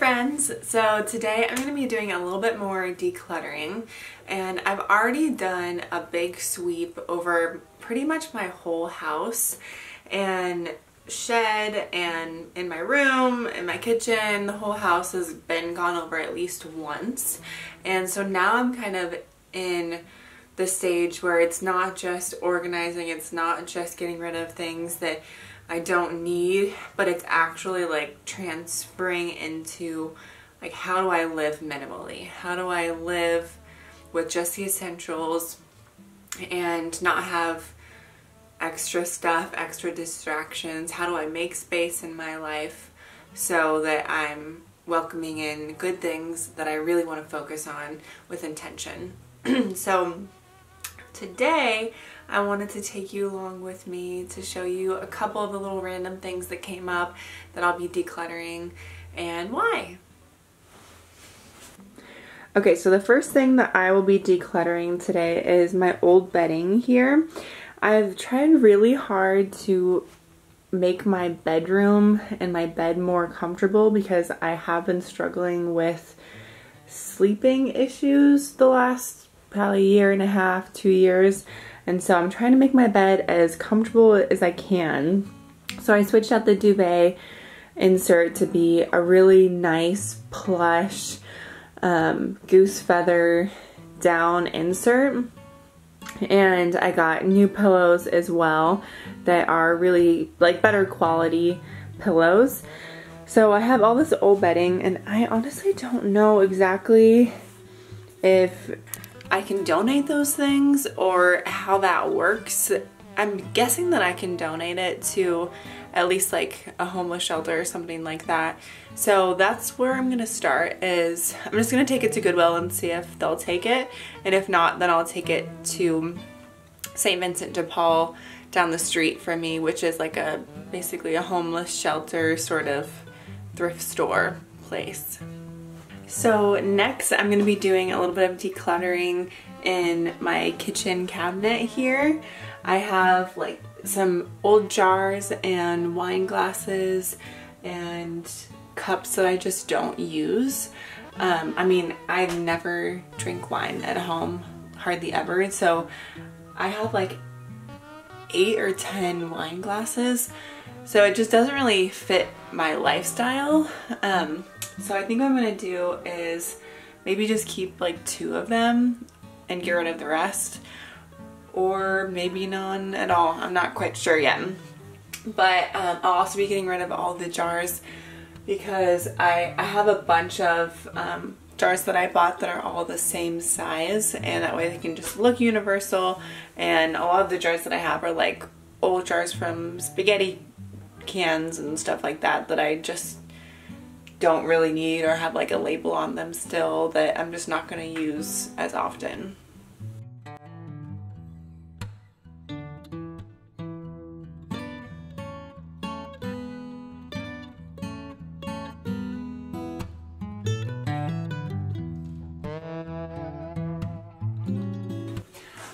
friends! So today I'm going to be doing a little bit more decluttering, and I've already done a big sweep over pretty much my whole house and shed, and in my room, in my kitchen. The whole house has been gone over at least once, and so now I'm kind of in the stage where it's not just organizing, it's not just getting rid of things that I don't need, but it's actually like transferring into like, how do I live minimally? How do I live with just the essentials and not have extra stuff, extra distractions? How do I make space in my life so that I'm welcoming in good things that I really want to focus on with intention? So today I wanted to take you along with me to show you a couple of the little random things that came up that I'll be decluttering and why. Okay, so the first thing that I will be decluttering today is my old bedding here. I've tried really hard to make my bedroom and my bed more comfortable because I have been struggling with sleeping issues the last probably year and a half, 2 years. And so I'm trying to make my bed as comfortable as I can. So I switched out the duvet insert to be a really nice plush goose feather down insert. And I got new pillows as well that are really like better quality pillows. So I have all this old bedding, and I honestly don't know exactly if I can donate those things or how that works. I'm guessing that I can donate it to at least like a homeless shelter or something like that. So that's where I'm gonna start. Is I'm just gonna take it to Goodwill and see if they'll take it, and if not, then I'll take it to St. Vincent de Paul down the street from me, which is like basically a homeless shelter sort of thrift store place. So next I'm going to be doing a little bit of decluttering in my kitchen cabinet here. I have like some old jars and wine glasses and cups that I just don't use. I mean, I never drink wine at home, hardly ever, so I have like 8 or 10 wine glasses, so it just doesn't really fit my lifestyle. So I think what I'm gonna do is maybe just keep like 2 of them and get rid of the rest, or maybe none at all. I'm not quite sure yet. But I'll also be getting rid of all the jars because I have a bunch of jars that I bought that are all the same size, and that way they can just look universal. And a lot of the jars that I have are like old jars from spaghetti cans and stuff like that that I just don't really need, or have like a label on them still that I'm just not going to use as often.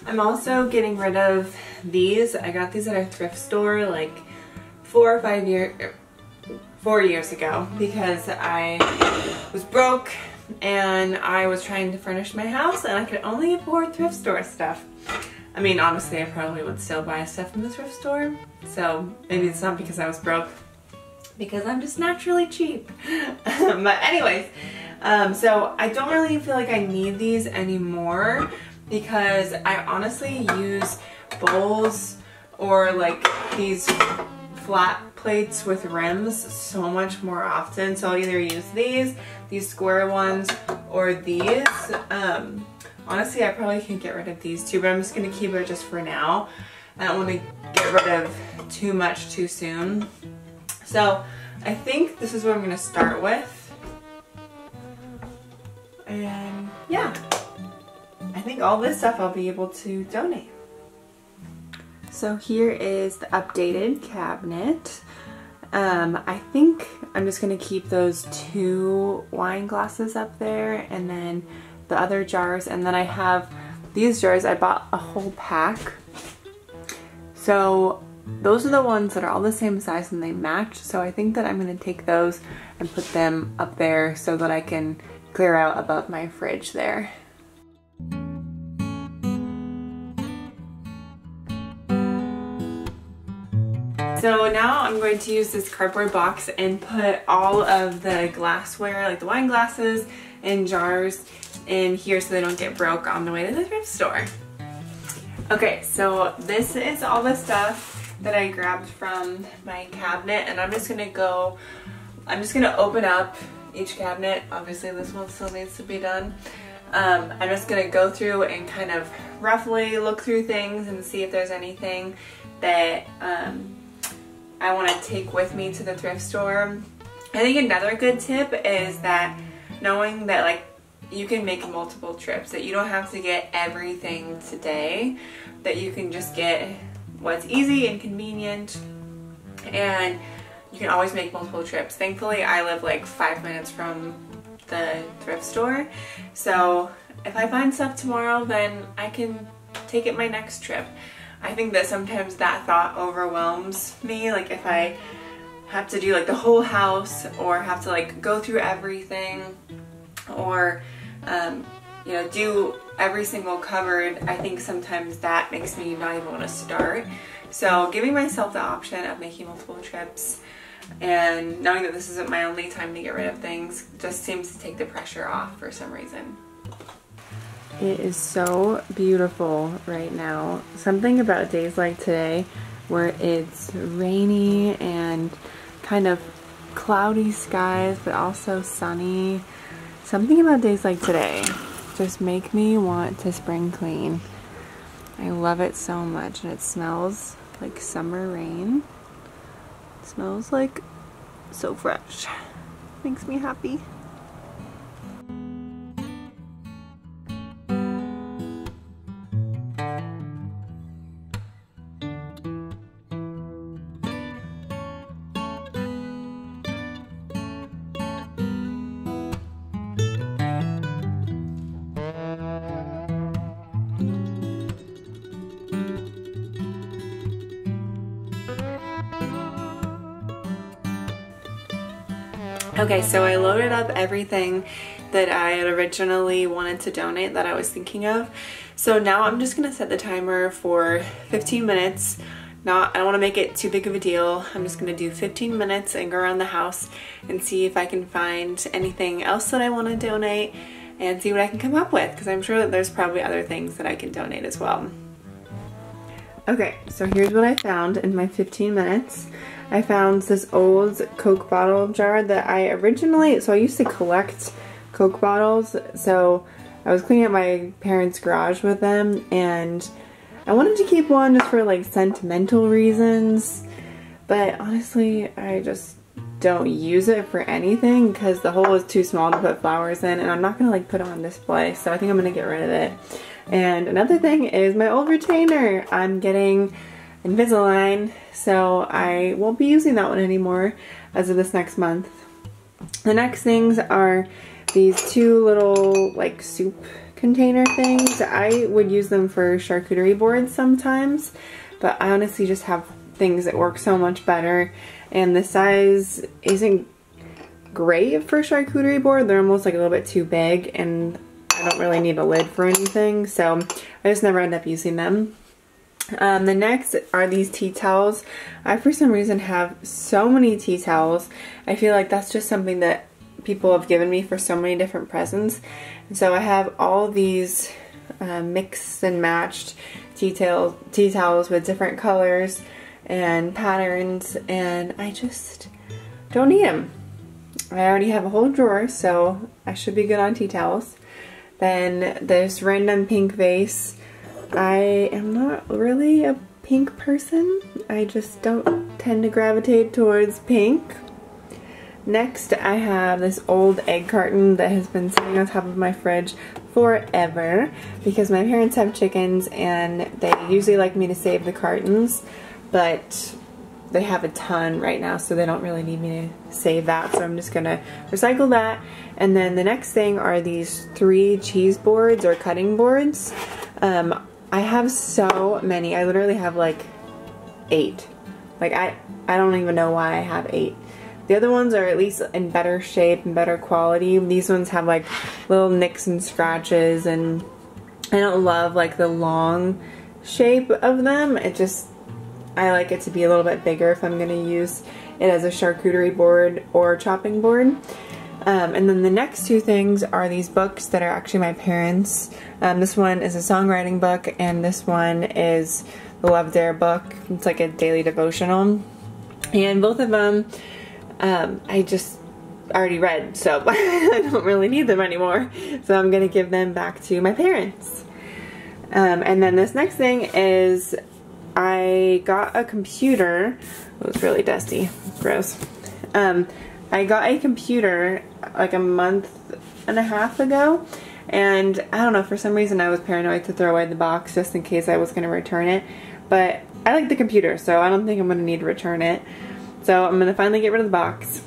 I'm also getting rid of these. I got these at a thrift store like 4 years ago because I was broke and I was trying to furnish my house and I could only afford thrift store stuff. I mean, honestly, I probably would still buy stuff from the thrift store, so maybe it's not because I was broke, because I'm just naturally cheap. But anyways, so I don't really feel like I need these anymore because I honestly use bowls or like these flat plates with rims so much more often. So I'll either use these square ones, or these. Honestly, I probably can get rid of these too, but I'm just gonna keep it just for now. I don't want to get rid of too much too soon. So I think this is what I'm gonna start with. And yeah, I think all this stuff I'll be able to donate. So here is the updated cabinet. I think I'm just going to keep those 2 wine glasses up there, and then the other jars, and then I have these jars. I bought a whole pack. So those are the ones that are all the same size and they match. So I think that I'm going to take those and put them up there so that I can clear out above my fridge there. So now I'm going to use this cardboard box and put all of the glassware, like the wine glasses and jars, in here so they don't get broke on the way to the thrift store. Okay, so this is all the stuff that I grabbed from my cabinet, and I'm just gonna open up each cabinet. Obviously this one still needs to be done. I'm just gonna go through and kind of roughly look through things and see if there's anything that I want to take with me to the thrift store. I think another good tip is that knowing that like you can make multiple trips, that you don't have to get everything today, that you can just get what's easy and convenient, and you can always make multiple trips. Thankfully I live like 5 minutes from the thrift store, so if I find stuff tomorrow then I can take it my next trip. I think that sometimes that thought overwhelms me, like if I have to do like the whole house or have to like go through everything or you know, do every single cupboard. I think sometimes that makes me not even want to start. So giving myself the option of making multiple trips and knowing that this isn't my only time to get rid of things just seems to take the pressure off for some reason. It is so beautiful right now. Something about days like today where it's rainy and kind of cloudy skies but also sunny. Something about days like today just make me want to spring clean. I love it so much, and it smells like summer rain. It smells like so fresh. Makes me happy. Okay, so I loaded up everything that I had originally wanted to donate that I was thinking of. So now I'm just gonna set the timer for 15 minutes. I don't wanna make it too big of a deal. I'm just gonna do 15 minutes and go around the house and see if I can find anything else that I wanna donate and see what I can come up with, because I'm sure that there's probably other things that I can donate as well. Okay, so here's what I found in my 15 minutes. I found this old Coke bottle jar that I used to collect Coke bottles, so I was cleaning up my parents' garage with them, and I wanted to keep one just for like sentimental reasons, but honestly I just don't use it for anything because the hole is too small to put flowers in, and I'm not gonna like put it on display, so I think I'm gonna get rid of it. And another thing is my old retainer. I'm getting Invisalign, so I won't be using that one anymore as of this next month. The next things are these two little like soup container things. I would use them for charcuterie boards sometimes, but I honestly just have things that work so much better, and the size isn't great for charcuterie board. They're almost like a little bit too big, and I don't really need a lid for anything, so I just never end up using them. The next are these tea towels. I for some reason have so many tea towels. I feel like that's just something that people have given me for so many different presents. And so I have all these mixed and matched tea towels with different colors and patterns, and I just don't need them. I already have a whole drawer, so I should be good on tea towels. Then this random pink vase. I am not really a pink person. I just don't tend to gravitate towards pink. Next, I have this old egg carton that has been sitting on top of my fridge forever because my parents have chickens and they usually like me to save the cartons, but they have a ton right now, so they don't really need me to save that, so I'm just gonna recycle that. And then the next thing are these 3 cheese boards or cutting boards. I have so many. I literally have like 8 Like I don't even know why I have 8. The other ones are at least in better shape and better quality. These ones have like little nicks and scratches, and I don't love like the long shape of them. I like it to be a little bit bigger if I'm going to use it as a charcuterie board or chopping board. And then the next 2 things are these books that are actually my parents'. This one is a songwriting book, and this one is the Love Dare book. It's like a daily devotional. And both of them I just already read, so I don't really need them anymore. So I'm going to give them back to my parents. And then this next thing is I got a computer. It was really dusty. Gross. I got a computer like a month and a half ago, and I don't know, for some reason I was paranoid to throw away the box just in case I was going to return it, but I like the computer, so I don't think I'm going to need to return it. So I'm going to finally get rid of the box.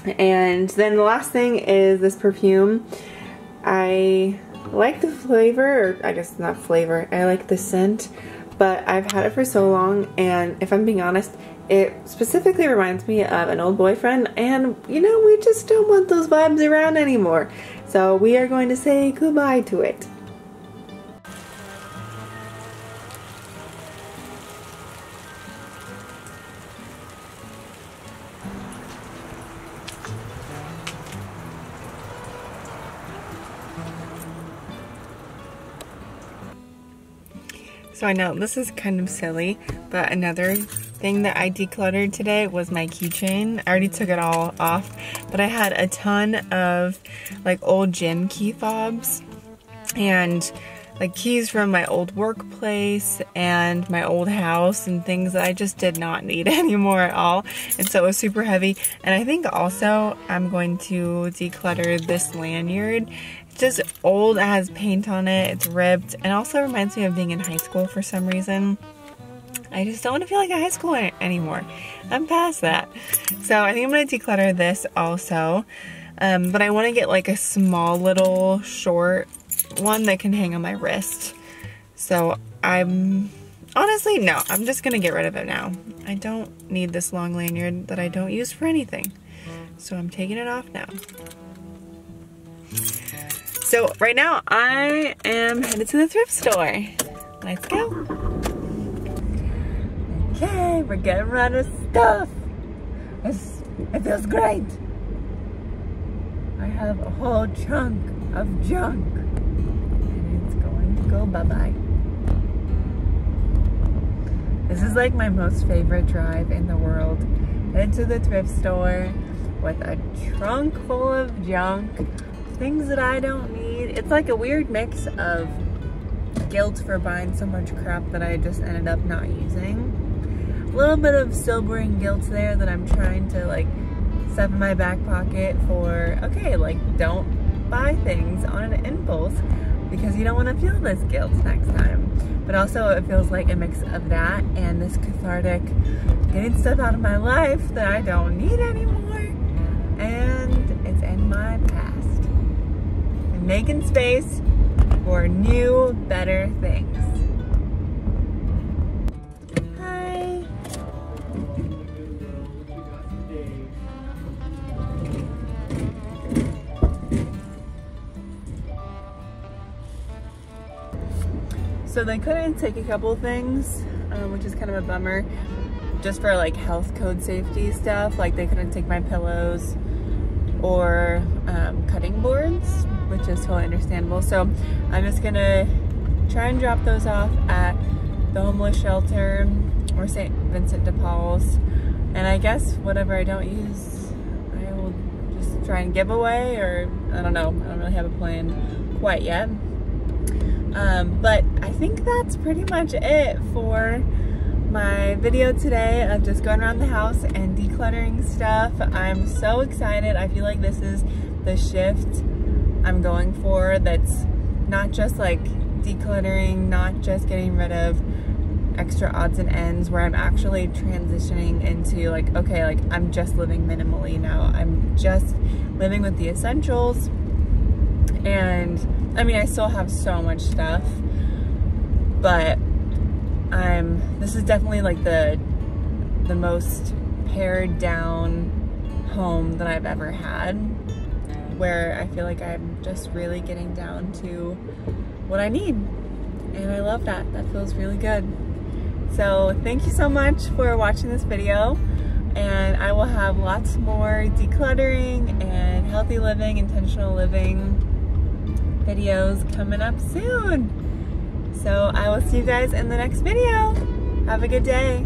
And then the last thing is this perfume. I like the flavor, or I guess not flavor, I like the scent, but I've had it for so long, and if I'm being honest, it specifically reminds me of an old boyfriend, and you know, we just don't want those vibes around anymore. So we are going to say goodbye to it. So I know this is kind of silly, but another thing that I decluttered today was my keychain. I already took it all off, but I had a ton of like old gym key fobs and like keys from my old workplace and my old house and things that I just did not need anymore at all. And so it was super heavy. And I think also I'm going to declutter this lanyard. Just old, it has paint on it, it's ripped, and also reminds me of being in high school for some reason. I just don't want to feel like a high schooler anymore. I'm past that. So I think I'm going to declutter this also. But I want to get like a small little short one that can hang on my wrist. So honestly, no, I'm just going to get rid of it now. I don't need this long lanyard that I don't use for anything. So I'm taking it off now. So right now I am headed to the thrift store. Let's go. Okay, we're getting rid of stuff. It feels great. I have a whole chunk of junk, and it's going to go bye-bye. This is like my most favorite drive in the world. Head to the thrift store with a trunk full of junk. Things that I don't need. It's like a weird mix of guilt for buying so much crap that I just ended up not using. A little bit of sobering guilt there that I'm trying to like stuff in my back pocket for, okay, like don't buy things on an impulse because you don't want to feel this guilt next time. But also it feels like a mix of that and this cathartic getting stuff out of my life that I don't need anymore, and it's in my past. Making space for new, better things. Hi. So they couldn't take a couple things, which is kind of a bummer, just for like health code safety stuff. Like they couldn't take my pillows or cutting boards, which is totally understandable. So I'm just gonna try and drop those off at the homeless shelter or St. Vincent de Paul's, and I guess whatever I don't use I will just try and give away, or I don't know, I don't really have a plan quite yet. But I think that's pretty much it for my video today of just going around the house and decluttering stuff. I'm so excited. I feel like this is the shift I'm going for, that's not just like decluttering, not just getting rid of extra odds and ends, where I'm actually transitioning into like, okay, like I'm just living minimally now. I'm just living with the essentials. And I mean, I still have so much stuff, but this is definitely like the the most pared down home that I've ever had, where I feel like I'm just really getting down to what I need. And I love that. That feels really good. So thank you so much for watching this video. And I will have lots more decluttering and healthy living, intentional living videos coming up soon. So I will see you guys in the next video. Have a good day.